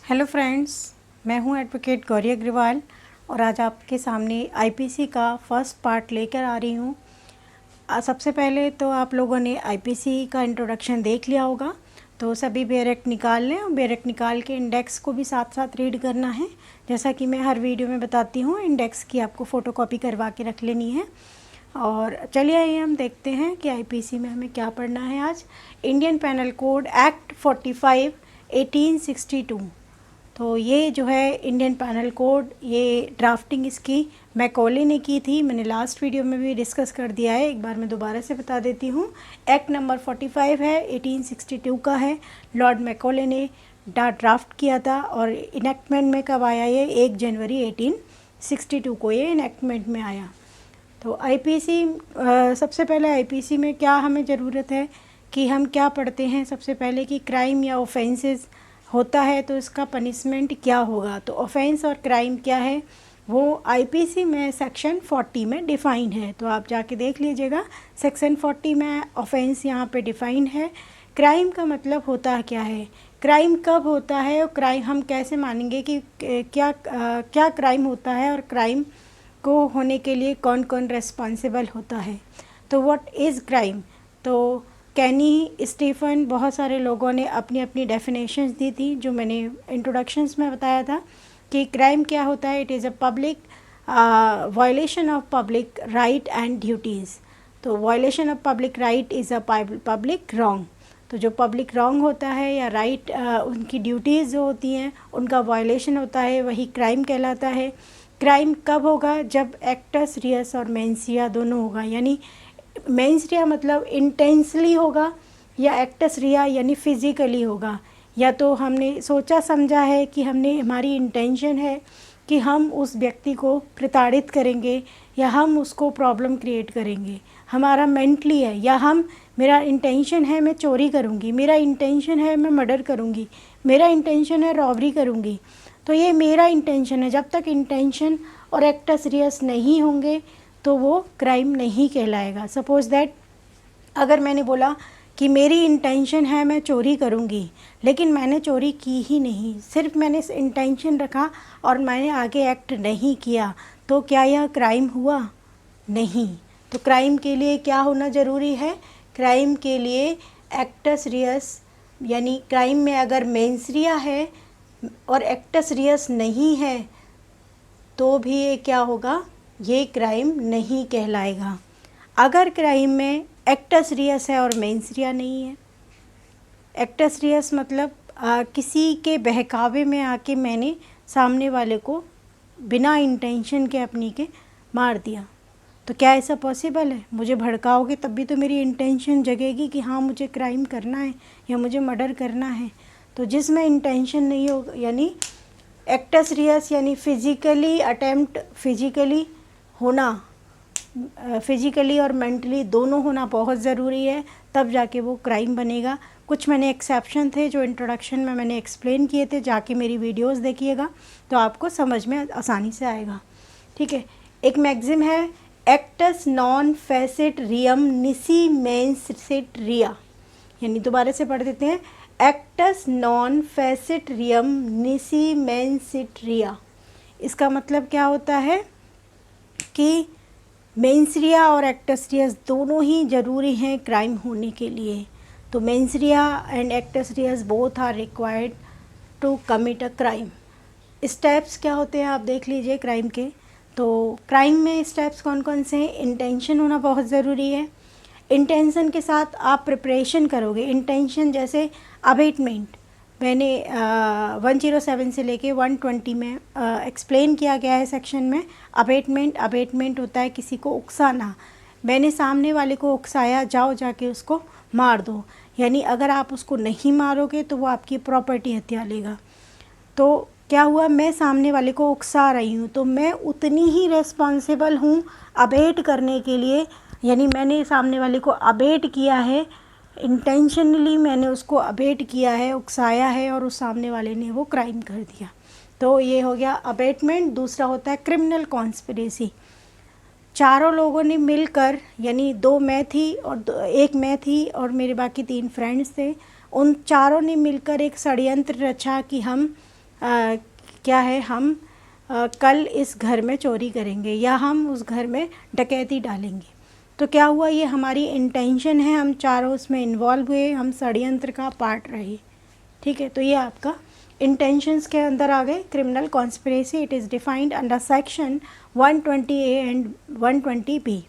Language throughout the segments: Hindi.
हेलो फ्रेंड्स, मैं हूं एडवोकेट गौरी अग्रवाल और आज आपके सामने आईपीसी का फर्स्ट पार्ट लेकर आ रही हूं। सबसे पहले तो आप लोगों ने आईपीसी का इंट्रोडक्शन देख लिया होगा, तो सभी बेयर एक्ट निकाल लें और बेयर एक्ट निकाल के इंडेक्स को भी साथ साथ रीड करना है। जैसा कि मैं हर वीडियो में बताती हूँ, इंडेक्स की आपको फ़ोटोकॉपी करवा के रख लेनी है। और चलिए आइए हम देखते हैं कि आईपीसी में हमें क्या पढ़ना है आज। Indian Penal Code Act 45 1862। तो ये जो है इंडियन पेनल कोड, ये ड्राफ्टिंग इसकी मैकॉले ने की थी। मैंने लास्ट वीडियो में भी डिस्कस कर दिया है, एक बार मैं दोबारा से बता देती हूँ। एक्ट नंबर 45 है, 1862 का है। लॉर्ड मैकॉले ने ड्राफ्ट किया था और इनेक्टमेंट में कब आया? ये 1 जनवरी 1862 को ये इनेक्टमेंट में आया। तो आईपीसी, सबसे पहले आईपीसी में क्या हमें ज़रूरत है कि हम क्या पढ़ते हैं सबसे पहले कि क्राइम या ऑफेंसेस होता है तो इसका पनिशमेंट क्या होगा। तो ऑफेंस और क्राइम क्या है वो आईपीसी में सेक्शन 40 में डिफ़ाइन है, तो आप जाके देख लीजिएगा। सेक्शन 40 में ऑफेंस यहाँ पे डिफ़ाइन है। क्राइम का मतलब होता क्या है, क्राइम कब होता है और क्राइम हम कैसे मानेंगे कि क्या क्राइम होता है और क्राइम को होने के लिए कौन कौन रेस्पॉन्सिबल होता है। तो व्हाट इज़ क्राइम? तो कैनी, स्टीफन, बहुत सारे लोगों ने अपनी अपनी डेफिनेशंस दी थी, जो मैंने इंट्रोडक्शंस में बताया था कि क्राइम क्या होता है। It is a public violation of public right and duties. तो violation of public right is a public wrong. तो जो पब्लिक रॉन्ग होता है या राइट उनकी ड्यूटीज़ जो होती हैं उनका वायलेशन होता है, वही क्राइम कहलाता है। क्राइम कब होगा? जब एक्टस रियस और मेंस रिया दोनों होगा, यानी मेंस रिया मतलब इंटेंसली होगा या एक्टस रिया यानी फिज़िकली होगा। या तो हमने सोचा समझा है कि हमारी इंटेंशन है कि हम उस व्यक्ति को प्रताड़ित करेंगे या हम उसको प्रॉब्लम क्रिएट करेंगे, हमारा मेंटली है। या मेरा इंटेंशन है मैं चोरी करूँगी, मेरा इंटेंशन है मैं मर्डर करूँगी, मेरा इंटेंशन है रॉबरी करूँगी। तो ये मेरा इंटेंशन है। जब तक इंटेंशन और एक्टस रियस नहीं होंगे तो वो क्राइम नहीं कहलाएगा। सपोज़ दैट अगर मैंने बोला कि मेरी इंटेंशन है मैं चोरी करूँगी, लेकिन मैंने चोरी की ही नहीं, सिर्फ मैंने इंटेंशन रखा और मैंने आगे एक्ट नहीं किया, तो क्या यह क्राइम हुआ? नहीं। तो क्राइम के लिए क्या होना ज़रूरी है? क्राइम के लिए एक्टस रियस, यानी क्राइम में अगर मेंस रिया है और एक्टस रियस नहीं है तो भी ये क्या होगा? ये क्राइम नहीं कहलाएगा। अगर क्राइम में एक्टस रियस है और मेंस रिया नहीं है, एक्टस रियस मतलब किसी के बहकावे में आके मैंने सामने वाले को बिना इंटेंशन के अपनी के मार दिया, तो क्या ऐसा पॉसिबल है? मुझे भड़काओगे तब भी तो मेरी इंटेंशन जगेगी कि हाँ मुझे क्राइम करना है या मुझे मर्डर करना है। तो जिसमें इंटेंशन नहीं हो, यानी एक्टस रियस यानी फिज़िकली अटेम्प्ट, फिज़िकली होना, फिज़िकली और मेंटली दोनों होना बहुत ज़रूरी है, तब जाके वो क्राइम बनेगा। कुछ मैंने एक्सेप्शन थे जो इंट्रोडक्शन में मैंने एक्सप्लेन किए थे, जाके मेरी वीडियोस देखिएगा तो आपको समझ में आसानी से आएगा। ठीक है, एक मैक्सिम है, acts non face it रियम निसी mains seat रिया, यानी दोबारा से पढ़ देते हैं, acts non face it रियम निसी mains seat रिया। इसका मतलब क्या होता है कि मेंस रिया और एक्टस रियस दोनों ही ज़रूरी हैं क्राइम होने के लिए। तो mens rea and actus reus both are required to commit a crime. Steps क्या होते हैं आप देख लीजिए क्राइम के। तो क्राइम में स्टेप्स कौन कौन से हैं? इंटेंशन होना बहुत ज़रूरी है। इंटेंशन के साथ आप प्रिपरेशन करोगे। इंटेंशन जैसे अबेटमेंट, मैंने 107 से लेके 120 में एक्सप्लेन किया गया है सेक्शन में। अबेटमेंट होता है किसी को उकसाना। मैंने सामने वाले को उकसाया, जाओ जाके उसको मार दो, यानी अगर आप उसको नहीं मारोगे तो वो आपकी प्रॉपर्टी हत्या लेगा। तो क्या हुआ? मैं सामने वाले को उकसा रही हूँ तो मैं उतनी ही रेस्पॉन्सिबल हूँ अबेट करने के लिए, यानी मैंने सामने वाले को अबेट किया है, इंटेंशनली मैंने उसको अबेट किया है, उकसाया है और उस सामने वाले ने वो क्राइम कर दिया। तो ये हो गया अबेटमेंट। दूसरा होता है क्रिमिनल कॉन्स्पिरेसी। चारों लोगों ने मिलकर, यानी एक मैं थी और मेरे बाकी 3 फ्रेंड्स थे, उन चारों ने मिलकर एक षड्यंत्र रचा कि हम क्या है, हम कल इस घर में चोरी करेंगे या हम उस घर में डकैती डालेंगे। तो क्या हुआ, ये हमारी इंटेंशन है, हम चारों उसमें इन्वॉल्व हुए, हम षड्यंत्र का पार्ट रहे। ठीक है, तो ये आपका इंटेंशंस के अंदर आ गए। Criminal conspiracy it is defined under section 120A and 120B।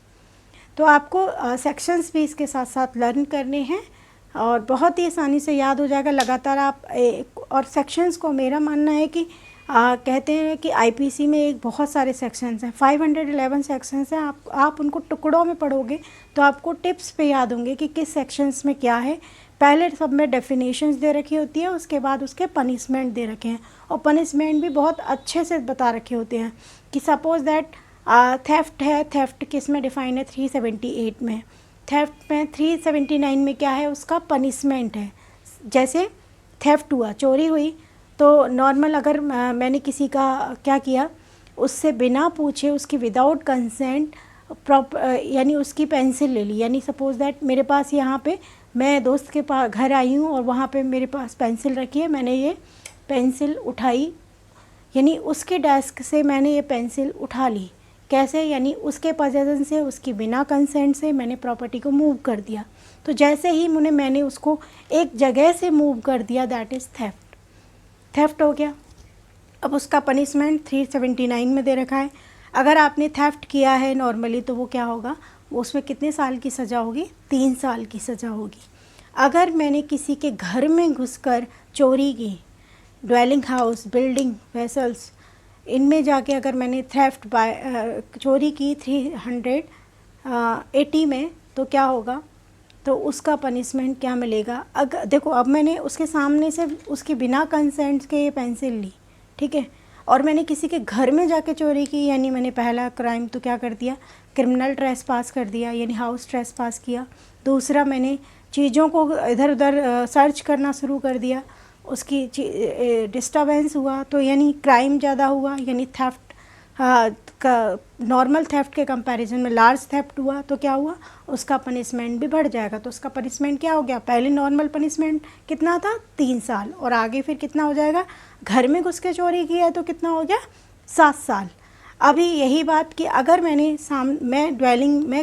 तो आपको सेक्शंस भी इसके साथ साथ लर्न करने हैं और बहुत ही आसानी से याद हो जाएगा लगातार आप और सेक्शंस को मेरा मानना है कि कहते हैं कि आईपीसी में एक बहुत सारे सेक्शंस हैं, 511 सेक्शंस हैं। आप उनको टुकड़ों में पढ़ोगे तो आपको टिप्स पे याद होंगे कि किस सेक्शंस में क्या है। पहले सब में डेफिनेशंस दे रखी होती है, उसके बाद उसके पनिशमेंट दे रखे हैं और पनिशमेंट भी बहुत अच्छे से बता रखे होते हैं कि सपोज़ दैट थेफ्ट है, थेफ्ट किस में डिफाइन है, 378 में। थेफ्ट में 379 में क्या है, उसका पनिशमेंट है। जैसे थेफ्ट हुआ, चोरी हुई, तो नॉर्मल अगर मैंने किसी का क्या किया, उससे बिना पूछे उसकी विदाउट कंसेंट यानी उसकी पेंसिल ले ली। यानी सपोज़ दैट मेरे पास यहाँ पे मैं दोस्त के पास घर आई हूँ और वहाँ पे मेरे पास पेंसिल रखी है, मैंने ये पेंसिल उठाई, यानी उसके डेस्क से मैंने ये पेंसिल उठा ली। कैसे, यानी उसके पोजेसन से, उसकी बिना कंसेंट से मैंने प्रॉपर्टी को मूव कर दिया। तो जैसे ही मैंने उसको एक जगह से मूव कर दिया, दैट इज़ थेफ्ट। थेफ्ट हो गया। अब उसका पनिशमेंट 379 में दे रखा है। अगर आपने थेफ्ट किया है नॉर्मली तो वो क्या होगा, वो उसमें कितने साल की सज़ा होगी, 3 साल की सज़ा होगी। अगर मैंने किसी के घर में घुसकर चोरी की, ड्वेलिंग हाउस, बिल्डिंग, वेसल्स, इनमें जाके अगर मैंने थेफ्ट चोरी की 380 में, तो क्या होगा, तो उसका पनिशमेंट क्या मिलेगा। अगर देखो, अब मैंने उसके सामने से उसकी बिना कंसेंट के ये पेंसिल ली, ठीक है, और मैंने किसी के घर में जाके चोरी की, यानी मैंने पहला क्राइम तो क्या कर दिया, क्रिमिनल ट्रेसपास कर दिया, यानी हाउस ट्रेसपास किया। दूसरा, मैंने चीज़ों को इधर उधर सर्च करना शुरू कर दिया, उसकी डिस्टर्बेंस हुआ, तो यानी क्राइम ज़्यादा हुआ, यानी थेफ्ट का नॉर्मल थेफ्ट के कंपैरिजन में लार्ज थेफ्ट हुआ, तो क्या हुआ, उसका पनिशमेंट भी बढ़ जाएगा। तो उसका पनिशमेंट क्या हो गया, पहले नॉर्मल पनिशमेंट कितना था, 3 साल, और आगे फिर कितना हो जाएगा, घर में घुस के चोरी की है तो कितना हो गया, 7 साल। अभी यही बात कि अगर मैं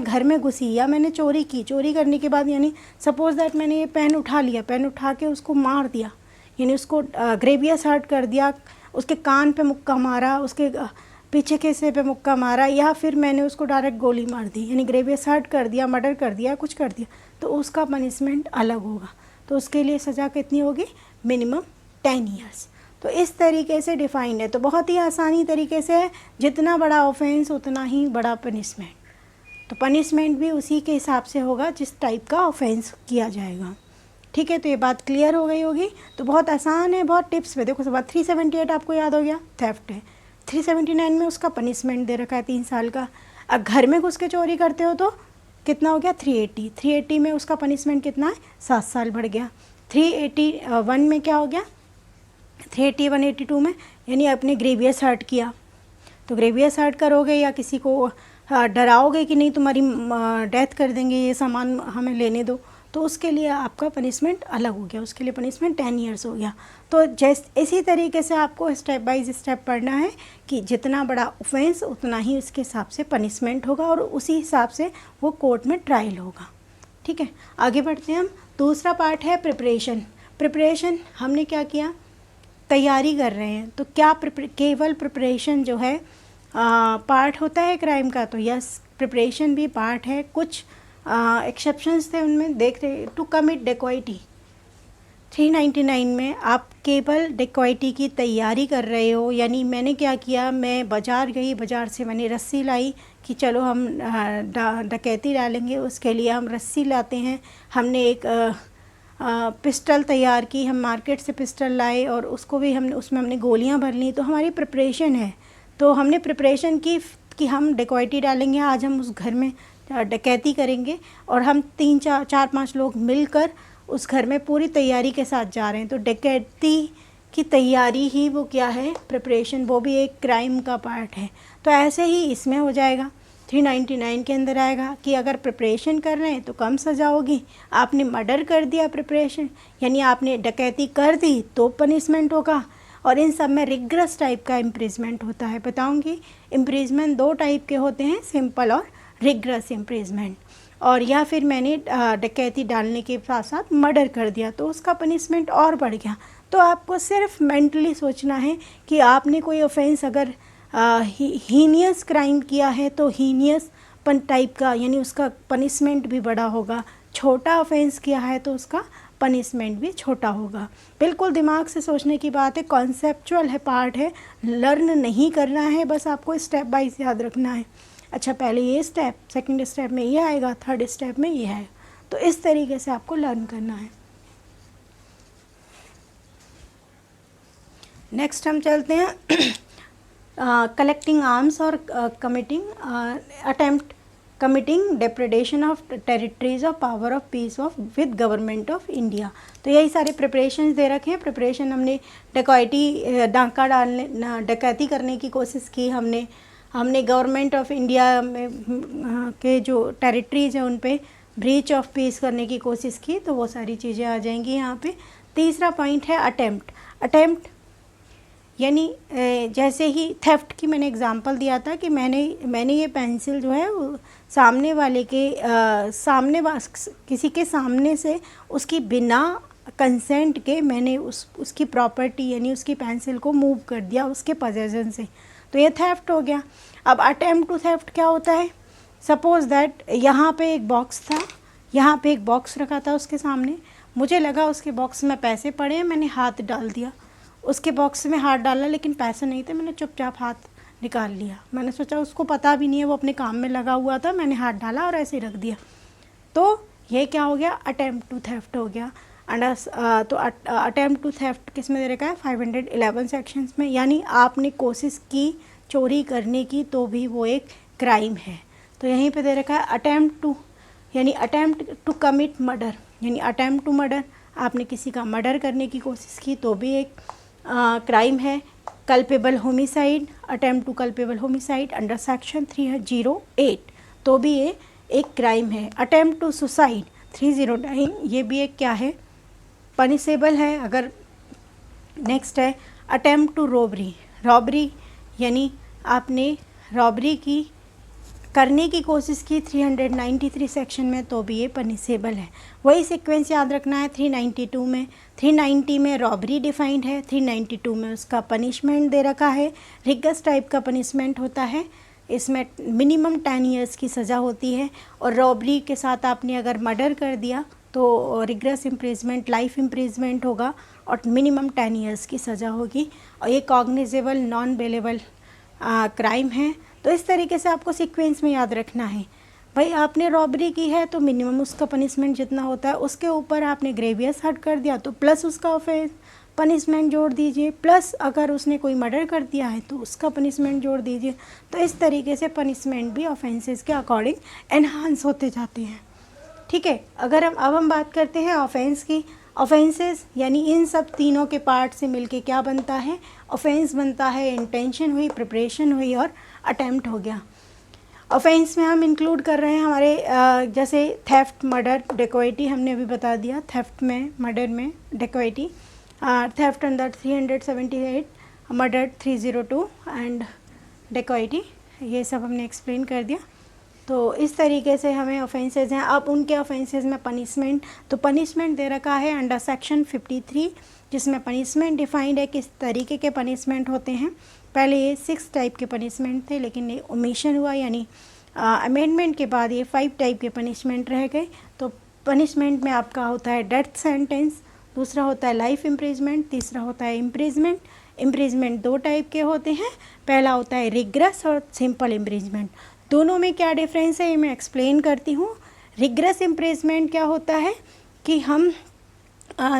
घर में घुसी या मैंने चोरी की, चोरी करने के बाद यानी सपोज़ दैट मैंने ये पेन उठा लिया, पेन उठा के उसको मार दिया, यानी उसको ग्रेवियस हर्ट कर दिया, उसके कान पे मुक्का मारा, उसके पीछे के हिस्से पे मुक्का मारा, या फिर मैंने उसको डायरेक्ट गोली मार दी, यानी ग्रेवियस हर्ट कर दिया, मर्डर कर दिया, कुछ कर दिया, तो उसका पनिशमेंट अलग होगा। तो उसके लिए सज़ा कितनी होगी, मिनिमम 10 ईयर्स। तो इस तरीके से डिफाइंड है। तो बहुत ही आसानी तरीके से है, जितना बड़ा ऑफेंस उतना ही बड़ा पनिशमेंट। तो पनिशमेंट भी उसी के हिसाब से होगा जिस टाइप का ऑफेंस किया जाएगा। ठीक है, तो ये बात क्लियर हो गई होगी। तो बहुत आसान है, बहुत टिप्स पे देखो। सब 378 आपको याद हो गया, थेफ्ट है। 379 में उसका पनिशमेंट दे रखा है 3 साल का। अब घर में घुस के चोरी करते हो तो कितना हो गया, 380 में उसका पनिशमेंट कितना है, 7 साल बढ़ गया। 381 में क्या हो गया, 380 182 में, यानी आपने ग्रेवियस हर्ट किया, तो ग्रेवियस हर्ट करोगे या किसी को डराओगे कि नहीं तुम्हारी डेथ कर देंगे, ये सामान हमें लेने दो, तो उसके लिए आपका पनिशमेंट अलग हो गया, उसके लिए पनिशमेंट 10 ईयर्स हो गया। तो इसी तरीके से आपको स्टेप बाय स्टेप पढ़ना है कि जितना बड़ा ऑफेंस उतना ही उसके हिसाब से पनिशमेंट होगा और उसी हिसाब से वो कोर्ट में ट्रायल होगा। ठीक है, आगे बढ़ते हैं हम। दूसरा पार्ट है प्रिपरेशन। प्रिपरेशन हमने क्या किया, तैयारी कर रहे हैं, तो क्या केवल प्रिपरेशन जो है पार्ट होता है क्राइम का, तो यस, प्रिपरेशन भी पार्ट है। कुछ एक्सेप्शंस थे, उनमें देख रहे, टू कमिट डेकोइटी 399 में आप केवल डेकोइटी की तैयारी कर रहे हो, यानी मैंने क्या किया, मैं बाज़ार गई, बाज़ार से मैंने रस्सी लाई कि चलो हम डकैती डालेंगे, उसके लिए हम रस्सी लाते हैं। हमने एक पिस्टल तैयार की, हम मार्केट से पिस्टल लाए और उसको भी उसमें हमने गोलियां भर ली, तो हमारी प्रिपरेशन है। तो हमने प्रिपरेशन की कि हम डेकोइटी डालेंगे, आज हम उस घर में डकैती करेंगे और हम 4-5 लोग मिलकर उस घर में पूरी तैयारी के साथ जा रहे हैं। तो डकैती की तैयारी ही वो क्या है, प्रिपरेशन, वो भी एक क्राइम का पार्ट है। तो ऐसे ही इसमें हो जाएगा, 399 के अंदर आएगा कि अगर प्रिपरेशन कर रहे हैं तो कम सज़ा होगी। आपने मर्डर कर दिया प्रिपरेशन, यानी आपने डकैती कर दी तो पनिशमेंट होगा, और इन सब में रिग्रेस टाइप का इम्प्रिजमेंट होता है। बताऊंगी इम्प्रिजमेंट 2 टाइप के होते हैं, सिंपल और रिग्रेस इम्प्रिजमेंट। और या फिर मैंने डकैती डालने के साथ साथ मर्डर कर दिया तो उसका पनिशमेंट और बढ़ गया। तो आपको सिर्फ मेंटली सोचना है कि आपने कोई ऑफेंस अगर हीनियस क्राइम किया है तो हीनियस पन टाइप का, यानी उसका पनिशमेंट भी बड़ा होगा। छोटा ऑफेंस किया है तो उसका पनिशमेंट भी छोटा होगा। बिल्कुल दिमाग से सोचने की बात है, कॉन्सेप्चुअल है, पार्ट है, लर्न नहीं करना है, बस आपको स्टेप बाइज याद रखना है। अच्छा पहले ये स्टेप, सेकंड स्टेप में ये आएगा, थर्ड स्टेप में ये है, तो इस तरीके से आपको लर्न करना है। नेक्स्ट हम चलते हैं कलेक्टिंग आर्म्स और committing attempt committing depredation of territories of power of peace of with government of India. तो यही सारे प्रिपरेशंस दे रखे हैं। प्रिपरेशन हमने डाका डालने, डकैती करने की कोशिश की, हमने गवर्नमेंट ऑफ इंडिया में के जो टेरिटरीज हैं उन पे ब्रीच ऑफ पीस करने की कोशिश की, तो वो सारी चीज़ें आ जाएंगी यहाँ पे। तीसरा पॉइंट है अटेम्प्ट यानी जैसे ही थेफ्ट की मैंने एग्जांपल दिया था कि मैंने ये पेंसिल जो है वो सामने वाले के किसी के सामने से उसकी बिना कंसेंट के मैंने उसकी प्रॉपर्टी यानी उसकी पेंसिल को मूव कर दिया उसके पोजेशन से, तो ये थेफ्ट हो गया। अब अटेम्प्ट टू थेफ्ट क्या होता है? सपोज दैट यहाँ पे एक बॉक्स था, यहाँ पे एक बॉक्स रखा था उसके सामने, मुझे लगा उसके बॉक्स में पैसे पड़े हैं, मैंने हाथ डाल दिया, उसके बॉक्स में हाथ डाला लेकिन पैसे नहीं थे, मैंने चुपचाप हाथ निकाल लिया। मैंने सोचा उसको पता भी नहीं है, वो अपने काम में लगा हुआ था, मैंने हाथ डाला और ऐसे ही रख दिया। तो ये क्या हो गया? अटेम्प्ट टू थेफ्ट हो गया। तो अटेम्प्ट टू थेफ्ट किस में दे रखा है? 511 सेक्शंस में। यानी आपने कोशिश की चोरी करने की तो भी वो एक क्राइम है। तो यहीं पे दे रखा है अटेम्प्ट टू, यानी अटेम्प्ट टू कमिट मर्डर, यानी अटेम्प्ट टू मर्डर, आपने किसी का मर्डर करने की कोशिश की तो भी एक क्राइम है। Culpable homicide, attempt to culpable homicide under section 308, तो भी ये एक क्राइम है। अटेम्प्ट टू सुसाइड 309, ये भी एक क्या है? पनिशेबल है। अगर नेक्स्ट है अटेम्प्ट टू रॉबरी, यानी आपने रॉबरी की करने की कोशिश की 393 सेक्शन में, तो भी ये पनिशेबल है। वही सीक्वेंस याद रखना है। 392 में 390 में रॉबरी डिफाइंड है, 392 में उसका पनिशमेंट दे रखा है, रिगस टाइप का पनिशमेंट होता है, इसमें मिनिमम 10 ईयर्स की सज़ा होती है। और रॉबरी के साथ आपने अगर मर्डर कर दिया तो रिग्रेस इम्प्रिजमेंट, लाइफ इम्प्रिजमेंट होगा और मिनिमम 10 ईयर्स की सज़ा होगी। और ये कॉग्निजेबल नॉन बेलेबल क्राइम है। तो इस तरीके से आपको सीक्वेंस में याद रखना है। भाई आपने रॉबरी की है तो मिनिमम उसका पनिशमेंट जितना होता है, उसके ऊपर आपने ग्रेवियस हर्ट कर दिया तो प्लस उसका ऑफेंस पनिशमेंट जोड़ दीजिए, प्लस अगर उसने कोई मर्डर कर दिया है तो उसका पनिशमेंट जोड़ दीजिए। तो इस तरीके से पनिशमेंट भी ऑफेंसेस के अकॉर्डिंग एनहांस होते जाते हैं। ठीक है, अगर हम बात करते हैं ऑफेंस की, ऑफेंसेस यानी इन सब तीनों के पार्ट से मिलके क्या बनता है? ऑफेंस बनता है। इंटेंशन हुई, प्रिपरेशन हुई और अटेम्प्ट हो गया। ऑफेंस में हम इंक्लूड कर रहे हैं हमारे जैसे थेफ्ट, मर्डर, डेकोइटी हमने अभी बता दिया। थेफ्ट में, मर्डर में, dacoity, theft under 378, murder 302 and dacoity, ये सब हमने एक्सप्लेन कर दिया। तो इस तरीके से हमें ऑफेंसेस हैं। अब उनके ऑफेंसेस में पनिशमेंट, तो पनिशमेंट दे रखा है अंडर सेक्शन 53, जिसमें पनिशमेंट डिफाइंड है, किस तरीके के पनिशमेंट होते हैं। पहले ये 6 टाइप के पनिशमेंट थे लेकिन ये ओमिशन हुआ, यानी अमेंडमेंट के बाद ये 5 टाइप के पनिशमेंट रह गए। तो पनिशमेंट में आपका होता है डेथ सेंटेंस, दूसरा होता है लाइफ इम्प्रिजमेंट, तीसरा होता है इम्प्रिजमेंट। इम्प्रिजमेंट 2 टाइप के होते हैं, पहला होता है रिग्रेस और सिंपल इम्प्रिजमेंट। दोनों में क्या डिफरेंस है ये मैं एक्सप्लेन करती हूँ। रिग्रेस इम्प्रिजमेंट क्या होता है कि हम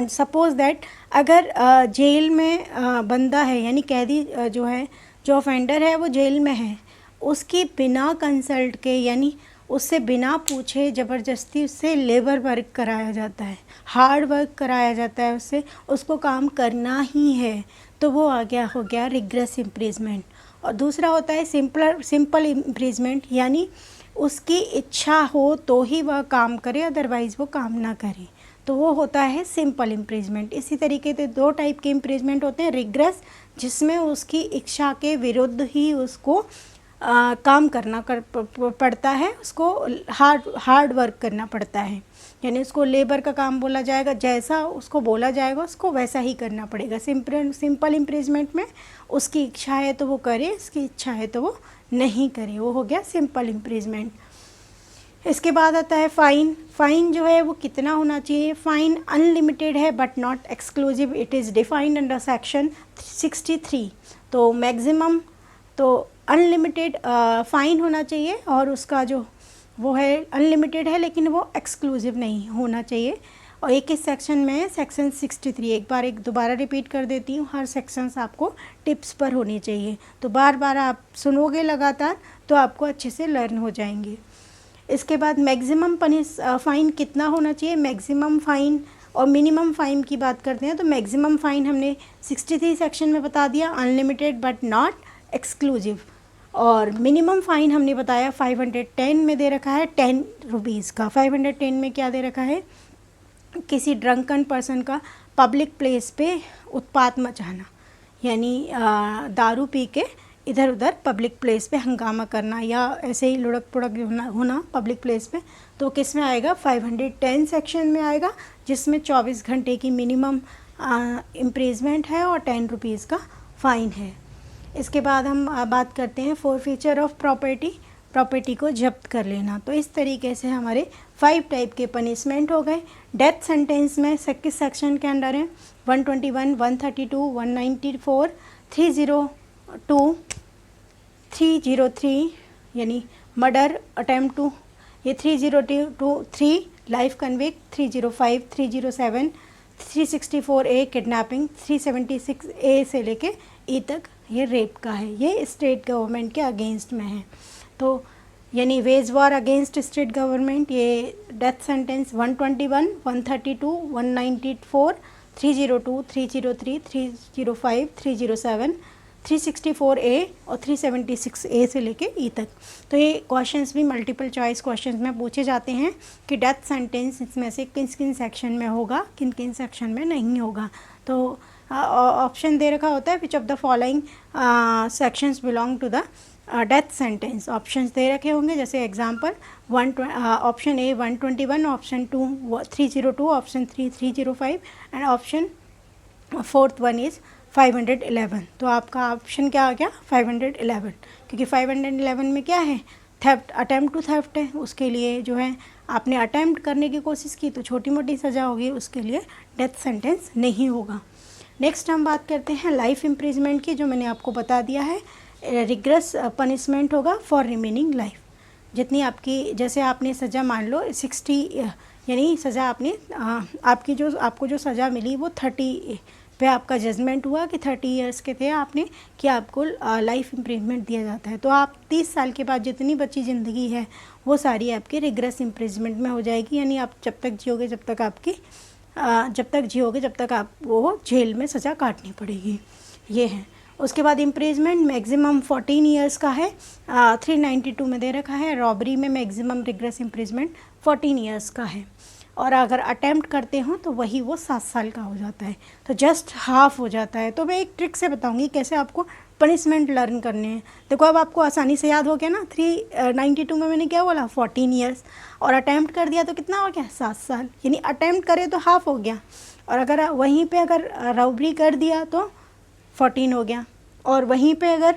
सपोज दैट अगर जेल में बंदा है, यानी कैदी जो है, जो ऑफेंडर है वो जेल में है, उसकी बिना कंसल्ट के, यानी उससे बिना पूछे ज़बरदस्ती उससे लेबर वर्क कराया जाता है, हार्ड वर्क कराया जाता है, उससे उसको काम करना ही है, तो वो हो गया रिग्रेस इम्प्रिजमेंट। और दूसरा होता है सिंपल इम्प्रिजमेंट, यानी उसकी इच्छा हो तो ही वह काम करे, अदरवाइज़ वो काम ना करे। तो वो होता है सिंपल इम्प्रीजमेंट। इसी तरीके से 2 टाइप के इम्प्रीजमेंट होते हैं, रिग्रेस जिसमें उसकी इच्छा के विरुद्ध ही उसको काम करना पड़ता है, उसको हार्ड वर्क करना पड़ता है, यानी उसको लेबर का काम बोला जाएगा, जैसा उसको बोला जाएगा उसको वैसा ही करना पड़ेगा। सिंपल इम्प्रीजमेंट में उसकी इच्छा है तो वो करे, उसकी इच्छा है तो वो नहीं करे, वो हो गया सिंपल इम्प्रीजमेंट। इसके बाद आता है फ़ाइन। फ़ाइन जो है वो कितना होना चाहिए? फ़ाइन अनलिमिटेड है but not exclusive, it is defined under section 63। तो मैक्सिमम तो अनलिमिटेड फ़ाइन होना चाहिए, और उसका जो वो है अनलिमिटेड है लेकिन वो एक्सक्लूसिव नहीं होना चाहिए। और एक इस सेक्शन में सेक्शन 63, एक दोबारा रिपीट कर देती हूँ, हर सेक्शंस आपको टिप्स पर होनी चाहिए, तो बार बार आप सुनोगे लगातार तो आपको अच्छे से लर्न हो जाएंगे। इसके बाद मैक्सिमम फ़ाइन कितना होना चाहिए? मैक्सिमम फ़ाइन और मिनिमम फ़ाइन की बात करते हैं तो मैक्सिमम फ़ाइन हमने 63 सेक्शन में बता दिया, अनलिमिटेड बट नॉट एक्सक्लूसिव। और मिनिमम फ़ाइन हमने बताया 510 में दे रखा है 10 रुपीज़ का। 510 में क्या दे रखा है? किसी ड्रंकन पर्सन का पब्लिक प्लेस पे उत्पात मचाना, यानी दारू पी के इधर उधर पब्लिक प्लेस पे हंगामा करना या ऐसे ही लुढ़क पुढ़क होना पब्लिक प्लेस पे, तो किस में आएगा? 510 सेक्शन में आएगा, जिसमें 24 घंटे की मिनिमम इम्प्रीजमेंट है और 10 रुपीज़ का फ़ाइन है। इसके बाद हम बात करते हैं फॉरफीचर ऑफ प्रॉपर्टी को जब्त कर लेना। तो इस तरीके से हमारे 5 टाइप के पनिशमेंट हो गए। डेथ सेंटेंस में किस सेक्शन के अंडर है? 121, 132, 194, 302, 303 यानी मर्डर अटेम्प्ट टू, ये 302 life convict, 305, 307, 364A kidnapping, 376A से लेके E तक ये रेप का है, ये स्टेट गवर्नमेंट के अगेंस्ट में है। तो यानी veg war against state government, ये डेथ सेंटेंस 121, 132, 194, 302, 303, 305, 307, 364A और 376A से लेके E तक। तो ये क्वेश्चंस भी मल्टीपल चॉइस क्वेश्चंस में पूछे जाते हैं कि डेथ सेंटेंस इसमें से किन किन सेक्शन में होगा, किन किन सेक्शन में नहीं होगा। तो ऑप्शन दे रखा होता है which of the following sections belong to the death sentence, options दे रखे होंगे, जैसे example option A 121, option 2 302, option 3 305 and option 4th one is 511। तो आपका ऑप्शन क्या आ गया? 511, क्योंकि 511 में क्या है? थेफ्ट, अटैम्प्ट टू थेफ्ट है, उसके लिए जो है आपने अटैम्प्ट करने की कोशिश की तो छोटी मोटी सज़ा होगी, उसके लिए डेथ सेंटेंस नहीं होगा। नेक्स्ट हम बात करते हैं लाइफ इम्प्रिजमेंट की, जो मैंने आपको बता दिया है। रिग्रेस पनिशमेंट होगा फॉर रिमेनिंग लाइफ, जितनी आपकी, जैसे आपने सज़ा मान लो 60 यानी सज़ा आपने आपको जो सज़ा मिली वो 30 पे आपका जजमेंट हुआ कि 30 इयर्स के थे आपने, कि आपको लाइफ इम्प्रिजमेंट दिया जाता है। तो आप 30 साल के बाद जितनी बची ज़िंदगी है वो सारी आपकी रिग्रेस इम्प्रिजमेंट में हो जाएगी, यानी आप जब तक जियोगे जब तक आपको जेल में सज़ा काटनी पड़ेगी, ये है। उसके बाद इम्प्रिजमेंट मैक्सिमम 14 इयर्स का है, 392 में दे रखा है। रॉबरी में मैक्सिमम रिग्रेस इम्प्रिजमेंट 14 इयर्स का है, और अगर अटैम्प्ट करते हो तो वही वो 7 साल का हो जाता है, तो जस्ट हाफ हो जाता है। तो मैं एक ट्रिक से बताऊंगी कैसे आपको पनिशमेंट लर्न करने हैं। देखो अब आपको आसानी से याद हो गया ना, 392 में मैंने क्या बोला? 14 इयर्स, और अटैम्प्ट कर दिया तो कितना हो गया? 7 साल, यानी अटैम्प्ट करे तो हाफ हो गया, और अगर वहीं पे अगर रॉबरी कर दिया तो 14 हो गया, और वहीं पे अगर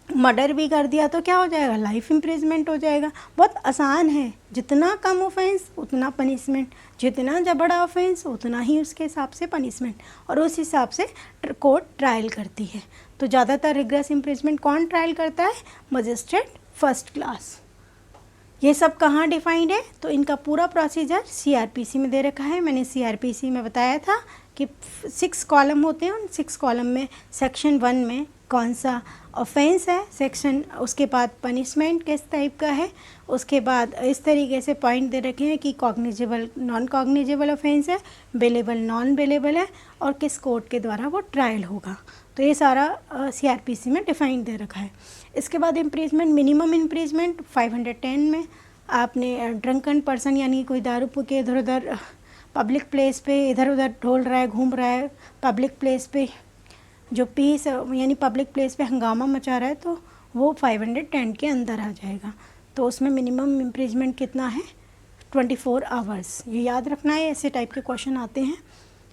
मर्डर भी कर दिया तो क्या हो जाएगा? लाइफ इम्प्रिजमेंट हो जाएगा। बहुत आसान है, जितना कम ऑफेंस उतना पनिशमेंट, जितना बड़ा ऑफेंस उतना ही उसके हिसाब से पनिशमेंट, और उस हिसाब से कोर्ट ट्रायल करती है। तो ज़्यादातर रिग्रेस इम्प्रिजमेंट कौन ट्रायल करता है? Magistrate first class. ये सब कहाँ डिफाइंड है? तो इनका पूरा प्रोसीजर CRPC में दे रखा है। मैंने CRPC में बताया था कि 6 कॉलम होते हैं, उन 6 कॉलम में सेक्शन 1 में कौन सा ऑफेंस है, सेक्शन उसके बाद पनिशमेंट किस टाइप का है, उसके बाद इस तरीके से पॉइंट दे रखे हैं कि कॉग्निजेबल नॉन कॉग्निजेबल ऑफेंस है, बेलेबल नॉन बेलेबल है, और किस कोर्ट के द्वारा वो ट्रायल होगा। तो ये सारा CRPC में डिफाइन दे रखा है। इसके बाद इम्प्रीजमेंट, मिनिमम इम्प्रीजमेंट 510 में आपने ड्रंकन पर्सन यानी कोई दारू पी के इधर उधर पब्लिक प्लेस पे इधर उधर ढोल रहा है, घूम रहा है, पब्लिक प्लेस पे जो पीस यानी पब्लिक प्लेस पे हंगामा मचा रहा है, तो वो 510 के अंदर आ जाएगा। तो उसमें मिनिमम इम्प्रिजमेंट कितना है, 24 आवर्स। ये याद रखना है, ऐसे टाइप के क्वेश्चन आते हैं।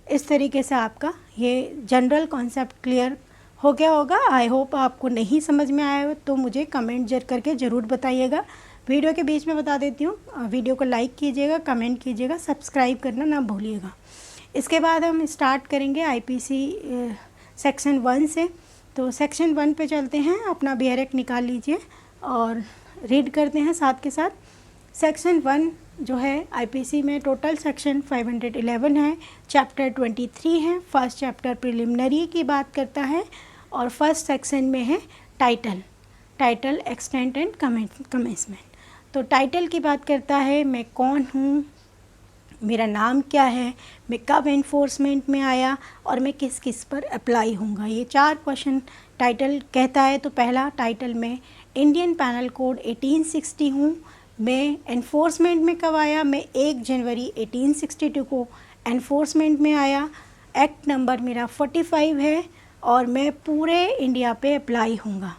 इस तरीके से आपका ये जनरल कॉन्सेप्ट क्लियर हो गया होगा। आई होप आपको नहीं समझ में आया हो तो मुझे कमेंट करके ज़रूर बताइएगा। वीडियो के बीच में बता देती हूँ, वीडियो को लाइक कीजिएगा, कमेंट कीजिएगा, सब्सक्राइब करना ना भूलिएगा। इसके बाद हम स्टार्ट करेंगे आईपीसी सेक्शन 1 से। तो सेक्शन 1 पे चलते हैं, अपना BREC निकाल लीजिए और रीड करते हैं साथ के साथ। सेक्शन 1 जो है आईपीसी में टोटल सेक्शन 511 है, चैप्टर 23 है। फर्स्ट चैप्टर प्रिलिमिनरी की बात करता है और फर्स्ट सेक्शन में है टाइटल एक्सटेंट एंड कमेंसमेंट। तो टाइटल की बात करता है, मैं कौन हूँ, मेरा नाम क्या है, मैं कब एनफोर्समेंट में आया और मैं किस किस पर अप्लाई होऊंगा। ये 4 क्वेश्चन टाइटल कहता है। तो पहला टाइटल में इंडियन पैनल कोड 1860 हूँ, मैं एनफोर्समेंट में कब आया, मैं 1 जनवरी 1862 को एनफोर्समेंट में आया। एक्ट नंबर मेरा 45 है और मैं पूरे इंडिया पे अप्लाई होऊंगा।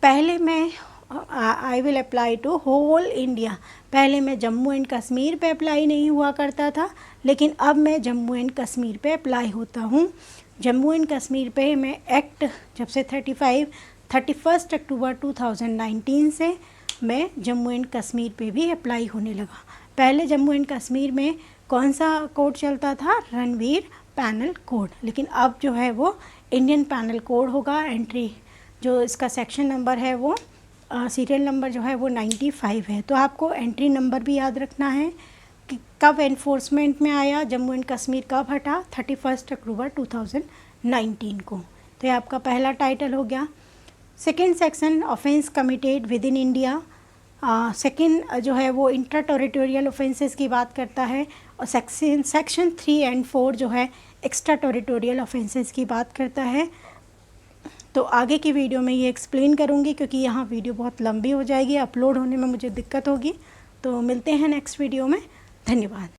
पहले मैं I will apply to whole India. पहले मैं जम्मू एंड कश्मीर पे अप्लाई नहीं हुआ करता था, लेकिन अब मैं जम्मू एंड कश्मीर पे अप्लाई होता हूँ। जम्मू एंड कश्मीर पे मैं एक्ट जब से 31 अक्टूबर 2019 से मैं जम्मू एंड कश्मीर पे भी अप्लाई होने लगा। पहले जम्मू एंड कश्मीर में कौन सा कोड चलता था, रणवीर पैनल कोड, लेकिन अब जो है वो इंडियन पैनल कोड होगा। एंट्री जो इसका सेक्शन नंबर है वो सीरियल नंबर जो है वो 95 है। तो आपको एंट्री नंबर भी याद रखना है कि कब एनफोर्समेंट में आया, जम्मू एंड कश्मीर कब हटा, 31 अक्टूबर 2019 को। तो ये आपका पहला टाइटल हो गया। Second section offence committed with in India. Second जो है वो इंटर टेरिटोरियल ऑफेंसेस की बात करता है और सेक्शन 3 एंड 4 जो है एक्स्ट्रा टेरिटोरियल ऑफेंसेस की बात करता है। तो आगे की वीडियो में ये एक्सप्लेन करूँगी, क्योंकि यहाँ वीडियो बहुत लंबी हो जाएगी, अपलोड होने में मुझे दिक्कत होगी। तो मिलते हैं नेक्स्ट वीडियो में। धन्यवाद।